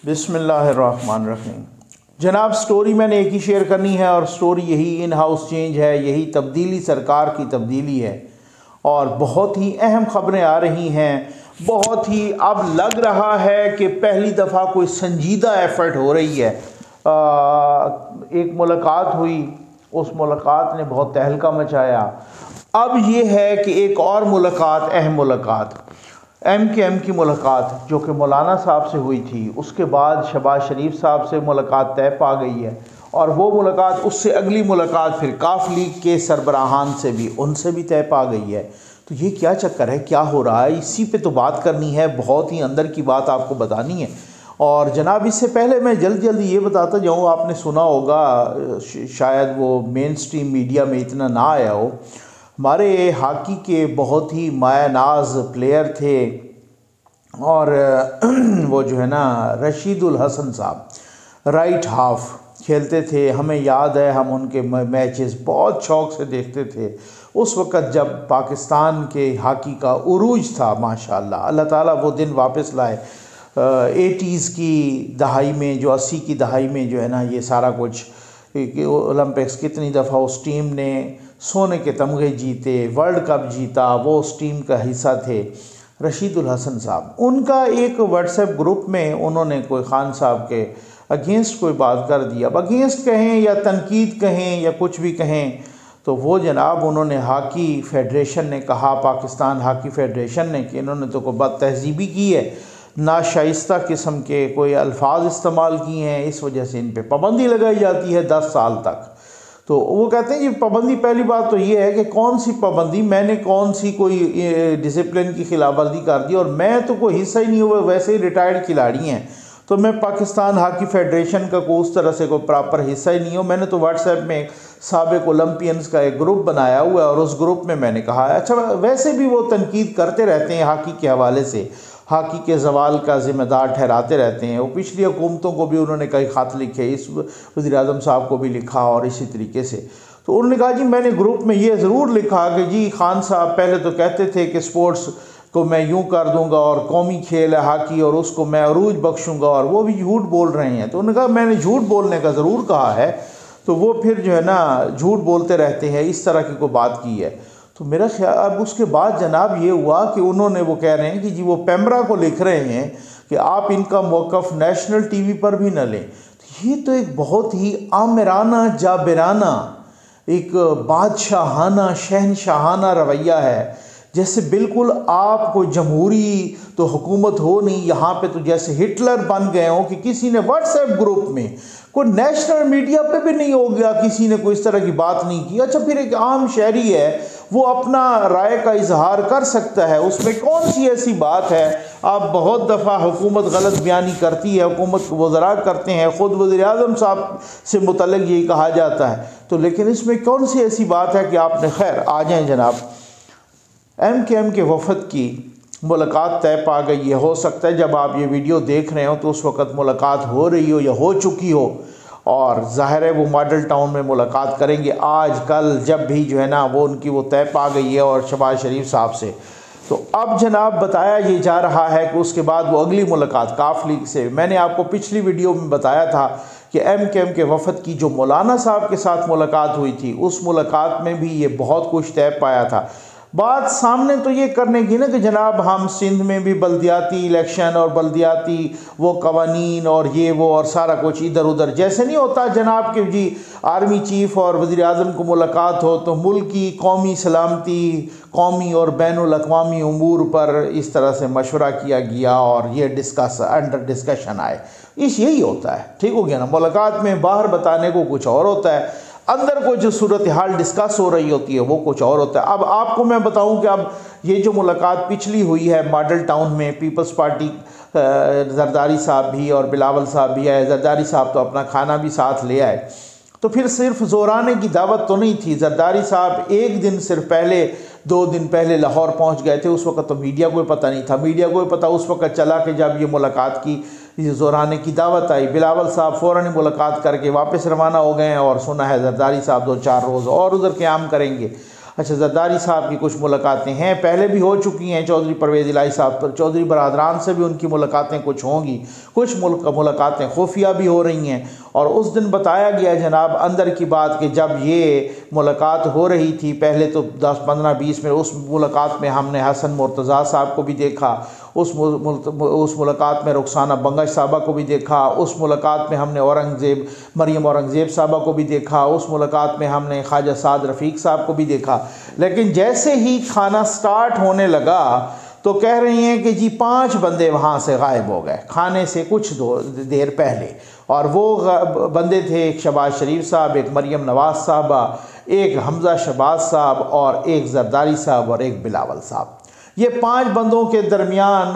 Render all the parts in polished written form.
बिस्मिल्लाहिर्रहमानिर्रहीम। जनाब, स्टोरी मैंने एक ही शेयर करनी है और स्टोरी यही इन हाउस चेंज है, यही तब्दीली, सरकार की तब्दीली है और बहुत ही अहम खबरें आ रही हैं। बहुत ही अब लग रहा है कि पहली दफ़ा कोई संजीदा एफर्ट हो रही है। एक मुलाकात हुई, उस मुलाकात ने बहुत तहलका मचाया। अब ये है कि एक और मुलाकात, अहम मुलाकात, MKM की मुलाकात जो कि मौलाना साहब से हुई थी, उसके बाद शहबाज शरीफ साहब से मुलाकात तय पा गई है और वो मुलाकात, उससे अगली मुलाकात फिर काफ लीग के सरबराहान से भी, उनसे भी तय पा गई है। तो ये क्या चक्कर है, क्या हो रहा है, इसी पे तो बात करनी है, बहुत ही अंदर की बात आपको बतानी है। और जनाब, इससे पहले मैं जल्दी ये बताता जाऊँ, आपने सुना होगा, शायद वो मेन स्ट्रीम मीडिया में इतना ना आया हो, हमारे हॉकी के बहुत ही मायानाज प्लेयर थे और वो जो है ना, रशीदुल हसन साहब, राइट हाफ खेलते थे। हमें याद है, हम उनके मैचेस बहुत शौक़ से देखते थे उस वक़्त जब पाकिस्तान के हॉकी का उरूज था। माशाल्लाह, अल्लाह ताला वो दिन वापस लाए। 80s की दहाई में, जो 80 की दहाई में जो है ना, ये सारा कुछ, ओलंपिक्स कितनी दफ़ा उस टीम ने सोने के तमगे जीते, वर्ल्ड कप जीता, वो उस टीम का हिस्सा थे। रशीदुल हसन साहब, उनका एक व्हाट्सएप ग्रुप में उन्होंने कोई खान साहब के अगेंस्ट कोई बात कर दी। अब अगेंस्ट कहें या तनकीद कहें या कुछ भी कहें, तो वो जनाब, उन्होंने हॉकी फेडरेशन ने कहा, पाकिस्तान हॉकी फेडरेशन ने, कि इन्होंने तो कोई बद तहजीबी की है, नाशाइस्ता किस्म के कोई अल्फाज इस्तेमाल किए हैं, इस वजह से इन पर पाबंदी लगाई जाती है 10 साल तक। तो वो कहते हैं, ये पाबंदी, पहली बात तो ये है कि कौन सी पाबंदी, मैंने कौन सी कोई डिसिप्लिन की खिलाफवर्जी कर दी, और मैं तो कोई हिस्सा ही नहीं हुआ, वैसे ही रिटायर्ड खिलाड़ी हैं, तो मैं पाकिस्तान हॉकी फेडरेशन का कोई उस तरह से कोई प्रॉपर हिस्सा ही नहीं हूँ। मैंने तो व्हाट्सएप में साबिक ओलंपियंस का एक ग्रुप बनाया हुआ है और उस ग्रुप में मैंने कहा है। अच्छा, वैसे भी वो तनकीद करते रहते हैं हॉकी के हवाले से, हॉकी के जवाल का ज़िम्मेदार ठहराते रहते हैं। वो पिछली हुकूमतों को भी उन्होंने कई ख़त लिखे, इस वज़ीर-ए-आज़म साहब को भी लिखा और इसी तरीके से। तो उन्होंने कहा, जी मैंने ग्रुप में ये ज़रूर लिखा कि जी खान साहब पहले तो कहते थे कि स्पोर्ट्स को मैं यूँ कर दूंगा और कौमी खेल है हॉकी और उसको मैं अरूज बख्शूँगा, और वो भी झूठ बोल रहे हैं। तो उन्होंने कहा, मैंने झूठ बोलने का ज़रूर कहा है, तो वो फिर जो है ना झूठ बोलते रहते हैं, इस तरह की कोई बात की है। तो मेरा ख्याल, अब उसके बाद जनाब ये हुआ कि उन्होंने, वो कह रहे हैं कि जी वो पैमरा को लिख रहे हैं कि आप इनका मौक़िफ़ नेशनल टीवी पर भी न लें। तो ये तो एक बहुत ही आमिराना, जाबिराना, एक बादशाहाना, शहनशाहाना रवैया है, जैसे बिल्कुल आप कोई जमहूरी तो हुकूमत हो नहीं, यहाँ पे तो जैसे हिटलर बन गए हो कि किसी ने व्हाट्सएप ग्रुप में, कोई नेशनल मीडिया पे भी नहीं हो गया, किसी ने कोई इस तरह की बात नहीं की। अच्छा, फिर एक आम शहरी है, वो अपना राय का इजहार कर सकता है, उसमें कौन सी ऐसी बात है। आप बहुत दफ़ा हुकूमत गलत बयानी करती है, हुकूमत को वज़रा करते हैं, ख़ुद वज़ीर-ए-आज़म साहब से मुतल्लिक़ यही कहा जाता है, तो लेकिन इसमें कौन सी ऐसी बात है कि आपने, खैर आ जाएँ जनाब, MKM के वफ़द की मुलाकात तय पा गई है। हो सकता है जब आप ये वीडियो देख रहे हो तो उस वक़्त मुलाकात हो रही हो या हो चुकी हो, और ज़ाहिर है वो मॉडल टाउन में मुलाकात करेंगे आज कल, जब भी जो है ना वो उनकी वो तय पा गई है और शहबाज शरीफ साहब से। तो अब जनाब बताया ये जा रहा है कि उसके बाद वो अगली मुलाकात काफ लीग से, मैंने आपको पिछली वीडियो में बताया था कि MKM के वफ़द की जो मौलाना साहब के साथ मुलाकात हुई थी, उस मुलाकात में भी ये बहुत कुछ तय पाया था। बात सामने तो ये करने की ना कि जनाब हम सिंध में भी बल्दियाती इलेक्शन और बल्दियाती वो कवानीन और ये वो और सारा कुछ इधर उधर, जैसे नहीं होता जनाब कि जी आर्मी चीफ़ और वज़ीर-ए-आज़म को मुलाकात हो तो मुल्की कौमी सलामती, कौमी और बैनुल अक़वामी उमूर पर इस तरह से मशवरा किया गया और ये अंडर डिस्कशन आए, यही होता है। ठीक हो गया ना, मुलाकात में बाहर बताने को कुछ और होता है, अंदर को जो सूरत हाल डिस्कस हो रही होती है वो कुछ और होता है। अब आपको मैं बताऊं कि अब ये जो मुलाकात पिछली हुई है मॉडल टाउन में, पीपल्स पार्टी जरदारी साहब भी और बिलावल साहब भी आए, जरदारी साहब तो अपना खाना भी साथ ले आए, तो फिर सिर्फ जोराने की दावत तो नहीं थी। जरदारी साहब एक दिन सिर्फ पहले, 2 दिन पहले लाहौर पहुंच गए थे, उस वक्त तो मीडिया को पता नहीं था। मीडिया को पता उस वक्त चला कि जब ये मुलाकात की जोराने की दावत आई, बिलावल साहब फ़ौरन ही मुलाकात करके वापस रवाना हो गए और सुना है जरदारी साहब 2-4 रोज़ और उधर क़याम करेंगे। अच्छा, जरदारी साहब की कुछ मुलाकातें हैं, पहले भी हो चुकी हैं, चौधरी परवेज़ इलाही साहब पर, चौधरी बरदरान से भी उनकी मुलाकातें कुछ होंगी, कुछ मुलाकातें खुफिया भी हो रही हैं। और उस दिन बताया गया जनाब अंदर की बात कि जब ये मुलाकात हो रही थी, पहले तो 10, 15, 20 में, उस मुलाकात में हमने हसन मुर्तज़ा साहब को भी देखा, उस मुलाकात में रुखसाना बंगश साहबा को भी देखा, उस मुलाकात में हमने मरियम औरंगज़ेब साहबा को भी देखा, उस मुलाकात में हमने ख्वाजा साद रफ़ीक साहब को भी देखा। लेकिन जैसे ही खाना स्टार्ट होने लगा तो कह रही हैं कि जी 5 बंदे वहाँ से गायब हो गए खाने से कुछ देर पहले। और वो बंदे थे एक शहबाज शरीफ साहब, एक मरियम नवाज़ साहबा, एक हमज़ा शहबाज साहब और एक जरदारी साहब और एक बिलावल साहब। ये 5 बंदों के दरमियान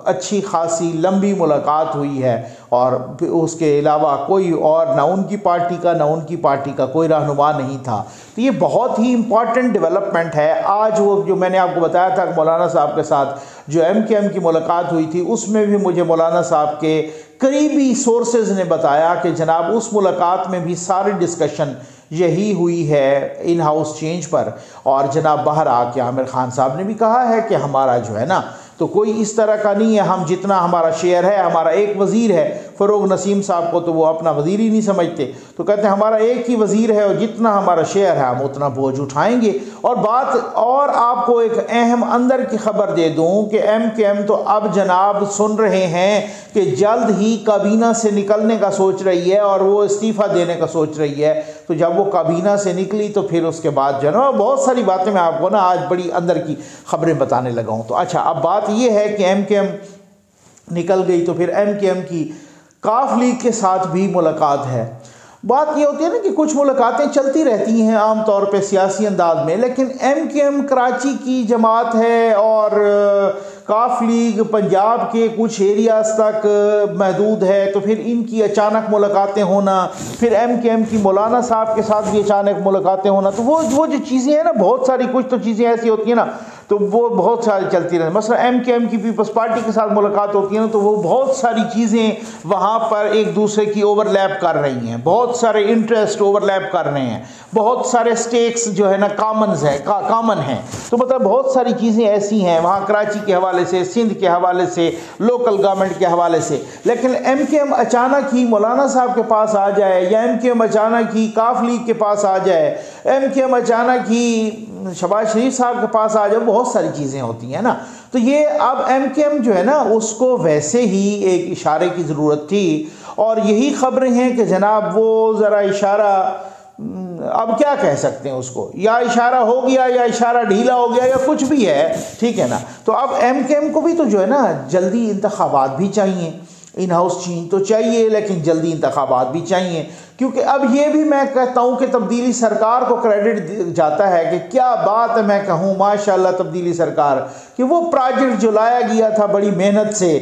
अच्छी खासी लंबी मुलाकात हुई है और उसके अलावा कोई और ना उनकी पार्टी का ना उनकी पार्टी का कोई रहनुमा नहीं था। तो ये बहुत ही इम्पॉर्टेंट डेवलपमेंट है। आज वो जो मैंने आपको बताया था मौलाना साहब के साथ जो MKM की मुलाकात हुई थी, उसमें भी मुझे मौलाना साहब के करीबी सोर्सेज ने बताया कि जनाब उस मुलाकात में भी सारी डिस्कशन यही हुई है इन हाउस चेंज पर। और जनाब बाहर आके आमिर खान साहब ने भी कहा है कि हमारा जो है ना तो कोई इस तरह का नहीं है, हम जितना हमारा शेयर है, हमारा एक वज़ीर है, फ़रोग नसीम साहब को तो वो अपना वज़ीर ही नहीं समझते, तो कहते हैं हमारा एक ही वज़ीर है और जितना हमारा शेयर है हम उतना बोझ उठाएंगे। और बात और आपको एक अहम अंदर की खबर दे दूं कि MKM तो अब जनाब सुन रहे हैं कि जल्द ही काबीना से निकलने का सोच रही है और वो इस्तीफ़ा देने का सोच रही है। तो जब वो काबीना से निकली तो फिर उसके बाद जो है ना बहुत सारी बातें मैं आपको ना आज बड़ी अंदर की खबरें बताने लगा हूँ। तो अच्छा, अब बात ये है कि MKM निकल गई तो फिर MKM की काफ लीग के साथ भी मुलाकात है। बात ये होती है ना कि कुछ मुलाकातें चलती रहती हैं आम तौर पे सियासी अंदाज में, लेकिन MKM कराची की जमात है और काफ लीग पंजाब के कुछ एरियाज तक महदूद है। तो फिर इनकी अचानक मुलाकातें होना, फिर MKM की मौलाना साहब के साथ भी अचानक मुलाकातें होना, तो वो जो चीज़ें हैं ना, बहुत सारी कुछ तो चीज़ें ऐसी होती हैं ना तो वो बहुत सारी चलती रहती। मसला MKM की पीपल्स पार्टी के साथ मुलाकात होती है ना तो वो बहुत सारी चीज़ें वहाँ पर एक दूसरे की ओवरलैप कर रही हैं, बहुत सारे इंटरेस्ट ओवरलैप कर रहे हैं, बहुत सारे स्टेक्स जो है ना कॉमन हैं। तो मतलब बहुत सारी चीज़ें ऐसी हैं वहाँ कराची के हवाले से, सिंध के हवाले से, लोकल गवर्नमेंट के हवाले से। लेकिन MKM अचानक ही मौलाना साहब के पास आ जाए या MKM अचानक ही काफ लीग के पास आ जाए, MKM अचानक ही शहबाज शरीफ साहब के पास आ जाए, बहुत सारी चीज़ें होती हैं ना। तो ये अब MKM जो है ना उसको वैसे ही एक इशारे की ज़रूरत थी और यही खबरें हैं कि जनाब वो ज़रा इशारा, अब क्या कह सकते हैं उसको, या इशारा हो गया या इशारा ढीला हो गया या कुछ भी है, ठीक है ना। तो अब MKM को भी तो जो है ना जल्दी इंतखाबात भी चाहिए, इन हाउस चेंज तो चाहिए लेकिन जल्दी इंतखाबात भी चाहिए, क्योंकि अब ये भी मैं कहता हूँ कि तब्दीली सरकार को क्रेडिट जाता है कि क्या बात है, मैं कहूँ माशाल्लाह तब्दीली सरकार कि वो प्रोजेक्ट जो लाया गया था बड़ी मेहनत से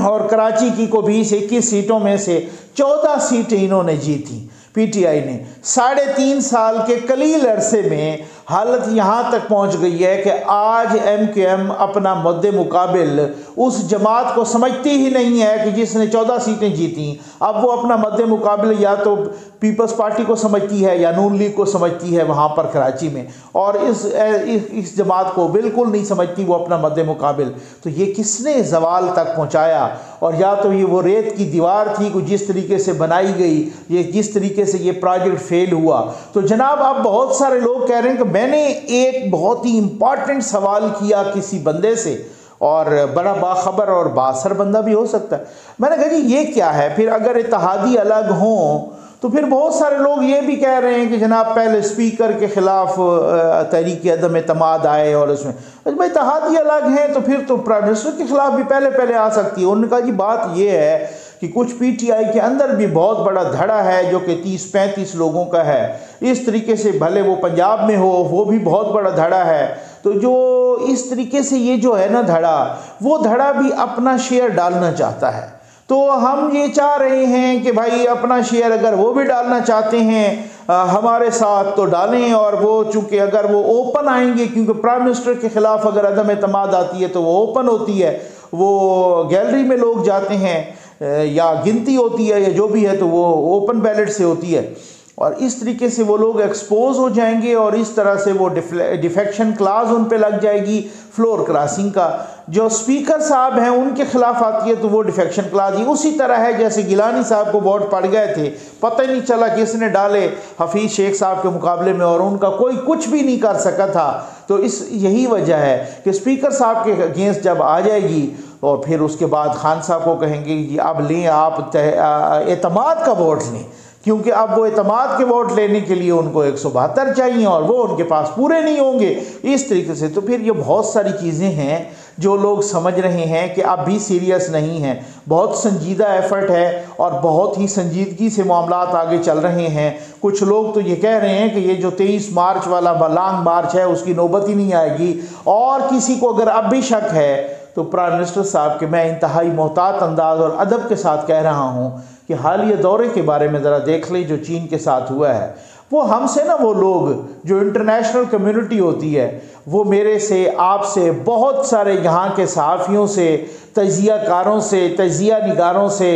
और कराची की को 20-21 सीटों में से 14 सीटें इन्होंने जीती PTI ने। 3.5 साल के कलील अरसे में हालत यहाँ तक पहुँच गई है कि आज MKM अपना मुद्दे मुकाबिल उस जमात को समझती ही नहीं है कि जिसने 14 सीटें जीती। अब वो अपना मुद्दे मुकाबिल या तो पीपल्स पार्टी को समझती है या नून लीग को समझती है वहाँ पर कराची में, और इस जमात को बिल्कुल नहीं समझती वो अपना मुद्दे मुकाबिल। तो ये किसने जवाल तक पहुँचाया, और या तो ये वो रेत की दीवार थी कुछ जिस तरीके से बनाई गई, ये जिस तरीके से ये प्रोजेक्ट फेल हुआ। तो जनाब अब बहुत सारे लोग कह रहे हैं कि मैंने एक बहुत ही इम्पॉर्टेंट सवाल किया किसी बंदे से, और बड़ा बाखबर और बासर बंदा भी हो सकता है। मैंने कहा जी ये क्या है, फिर अगर इत्तेहादी अलग हों तो फिर बहुत सारे लोग ये भी कह रहे हैं कि जनाब पहले स्पीकर के ख़िलाफ़ तहरीक अदम एतमाद आए और उसमें भाई इत्तेहादी अलग हैं तो फिर तो प्राइम मिनिस्टर के ख़िलाफ़ भी पहले आ सकती है। उन्होंने कहा जी बात ये है कि कुछ PTI के अंदर भी बहुत बड़ा धड़ा है जो कि 30-35 लोगों का है। इस तरीके से भले वो पंजाब में हो वो भी बहुत बड़ा धड़ा है। तो जो इस तरीके से ये जो है ना धड़ा, वो धड़ा भी अपना शेयर डालना चाहता है। तो हम ये चाह रहे हैं कि भाई अपना शेयर अगर वो भी डालना चाहते हैं हमारे साथ तो डालें, और वो चूँकि अगर वो ओपन आएंगे, क्योंकि प्राइम मिनिस्टर के ख़िलाफ़ अगर अदम एतमाद आती है तो वो ओपन होती है, वो गैलरी में लोग जाते हैं या गिनती होती है या जो भी है तो वो ओपन बैलेट से होती है। और इस तरीके से वो लोग एक्सपोज हो जाएंगे और इस तरह से वो डिफेक्शन क्लास उन पे लग जाएगी। फ्लोर क्रॉसिंग का जो स्पीकर साहब हैं उनके खिलाफ आती है तो वो डिफेक्शन क्लास ही उसी तरह है जैसे गिलानी साहब को वोट पड़ गए थे, पता ही नहीं चला किसने डाले हफीज़ शेख साहब के मुकाबले में और उनका कोई कुछ भी नहीं कर सका था। तो यही वजह है कि स्पीकर साहब के अगेंस्ट जब आ जाएगी और फिर उसके बाद खान साहब को कहेंगे कि अब लें आप एतमाद का वोट लें, क्योंकि अब वो एतमाद के वोट लेने के लिए उनको 172 चाहिए और वो उनके पास पूरे नहीं होंगे इस तरीके से। तो फिर ये बहुत सारी चीज़ें हैं जो लोग समझ रहे हैं कि अब भी सीरियस नहीं है, बहुत संजीदा एफर्ट है और बहुत ही संजीदगी से मामलात आगे चल रहे हैं। कुछ लोग तो ये कह रहे हैं कि ये जो 23 मार्च वाला लॉन्ग मार्च है उसकी नौबत ही नहीं आएगी। और किसी को अगर अब भी शक है तो प्राइम मिनिस्टर साहब के मैं इंतहाई मोहतात अंदाज और अदब के साथ कह रहा हूँ कि हालिया दौरे के बारे में ज़रा देख लें जो चीन के साथ हुआ है। वो हमसे ना वो लोग जो इंटरनेशनल कम्युनिटी होती है वो मेरे से आपसे बहुत सारे यहाँ के सहाफ़ियों से तजियाकारों से तजिया निगारों से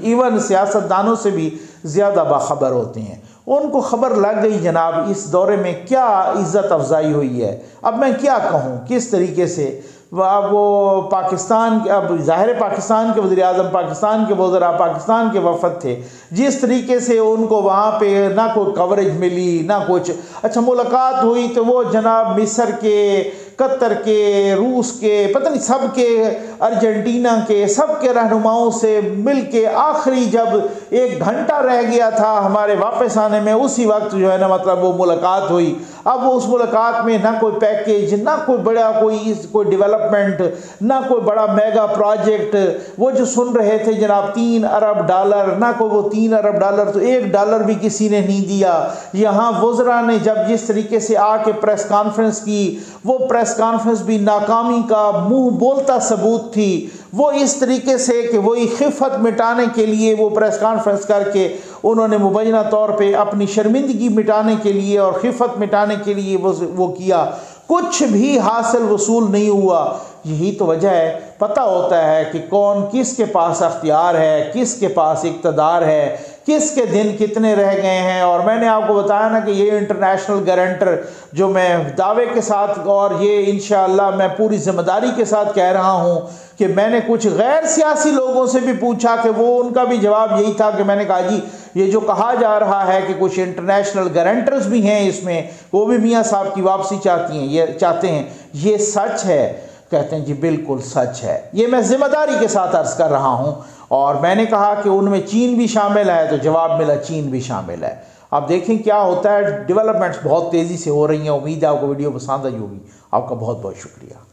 इवन सियासतदानों से भी ज़्यादा बाखबर होते हैं। उनको खबर लग गई जनाब इस दौरे में क्या इज़्ज़त अफजाई हुई है। अब मैं क्या कहूँ किस तरीके से वो पाकिस्तान अब ज़ाहिर पाकिस्तान के वज़ीर-ए-आज़म पाकिस्तान के वज़रा पाकिस्तान के वफ़द थे, जिस तरीके से उनको वहाँ पे ना कोई कवरेज मिली ना कुछ। अच्छा मुलाकात हुई तो वो जनाब मिस्र के, कतर के, रूस के, पता नहीं सब के, अर्जेंटीना के, सब के रहनुमाओं से मिल के आखिरी जब 1 घंटा रह गया था हमारे वापस आने में उसी वक्त जो है ना मतलब वो मुलाकात हुई। अब उस मुलाकात में ना कोई पैकेज ना कोई बड़ा कोई डेवलपमेंट ना कोई बड़ा मेगा प्रोजेक्ट। वो जो सुन रहे थे जनाब 3 अरब डॉलर, ना कोई वो 3 अरब डॉलर तो 1 डॉलर भी किसी ने नहीं दिया। यहाँ वज़रा ने जब जिस तरीके से आके प्रेस कॉन्फ्रेंस की वो प्रेस कॉन्फ्रेंस भी नाकामी का मुंह बोलता सबूत थी। वो इस तरीके से कि वही खिफ़त मिटाने के लिए वो प्रेस कॉन्फ्रेंस करके उन्होंने मुबैना तौर पे अपनी शर्मिंदगी मिटाने के लिए और खिफ़त मिटाने के लिए वो किया, कुछ भी हासिल वसूल नहीं हुआ। यही तो वजह है, पता होता है कि कौन किसके पास अख्तियार है, किसके पास इक़्तिदार है, किसके दिन कितने रह गए हैं। और मैंने आपको बताया ना कि ये इंटरनेशनल गारंटर जो मैं दावे के साथ और ये इंशाअल्लाह मैं पूरी ज़िम्मेदारी के साथ कह रहा हूँ कि मैंने कुछ गैर सियासी लोगों से भी पूछा कि वो उनका भी जवाब यही था कि मैंने कहा जी ये जो कहा जा रहा है कि कुछ इंटरनेशनल गारंटर्स भी हैं इसमें, वो भी मियाँ साहब की वापसी चाहते हैं, ये सच है? कहते हैं जी बिल्कुल सच है। ये मैं ज़िम्मेदारी के साथ अर्ज़ कर रहा हूँ। और मैंने कहा कि उनमें चीन भी शामिल है तो जवाब मिला चीन भी शामिल है। अब देखें क्या होता है। डेवलपमेंट्स बहुत तेज़ी से हो रही हैं। उम्मीद है आपको वीडियो पसंद आई होगी। आपका बहुत बहुत शुक्रिया।